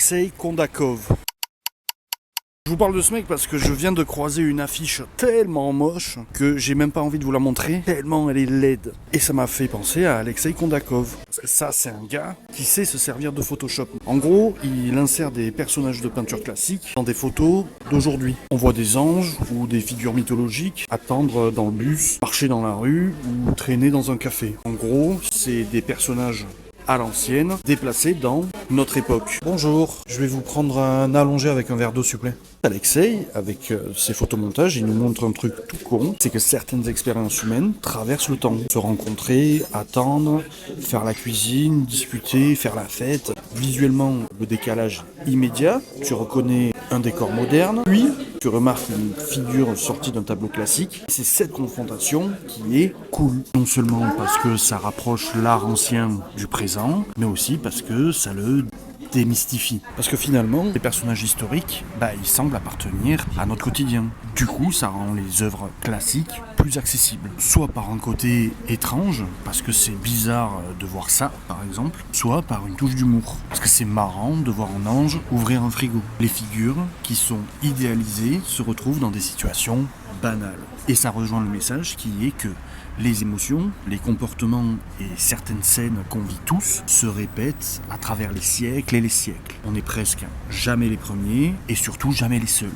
Alexei Kondakov. Je vous parle de ce mec parce que je viens de croiser une affiche tellement moche que j'ai même pas envie de vous la montrer, tellement elle est laide. Et ça m'a fait penser à Alexei Kondakov. Parce que ça, c'est un gars qui sait se servir de Photoshop. En gros, il insère des personnages de peinture classique dans des photos d'aujourd'hui. On voit des anges ou des figures mythologiques attendre dans le bus, marcher dans la rue ou traîner dans un café. En gros, c'est des personnages à l'ancienne, déplacés dans notre époque. Bonjour, je vais vous prendre un allongé avec un verre d'eau s'il vous plaît. Alexei, avec ses photomontages, il nous montre un truc tout con, c'est que certaines expériences humaines traversent le temps. Se rencontrer, attendre, faire la cuisine, discuter, faire la fête. Visuellement, le décalage immédiat, tu reconnais un décor moderne, puis tu remarques une figure sortie d'un tableau classique. C'est cette confrontation qui est cool. Non seulement parce que ça rapproche l'art ancien du présent, mais aussi parce que ça le démystifie. Parce que finalement, les personnages historiques, ils semblent appartenir à notre quotidien. Du coup, ça rend les œuvres classiques plus accessibles. Soit par un côté étrange, parce que c'est bizarre de voir ça, par exemple, soit par une touche d'humour. Parce que c'est marrant de voir un ange ouvrir un frigo. Les figures qui sont idéalisées se retrouvent dans des situations banales. Et ça rejoint le message qui est que les émotions, les comportements et certaines scènes qu'on vit tous se répètent à travers les siècles et les siècles. On n'est presque jamais les premiers et surtout jamais les seuls.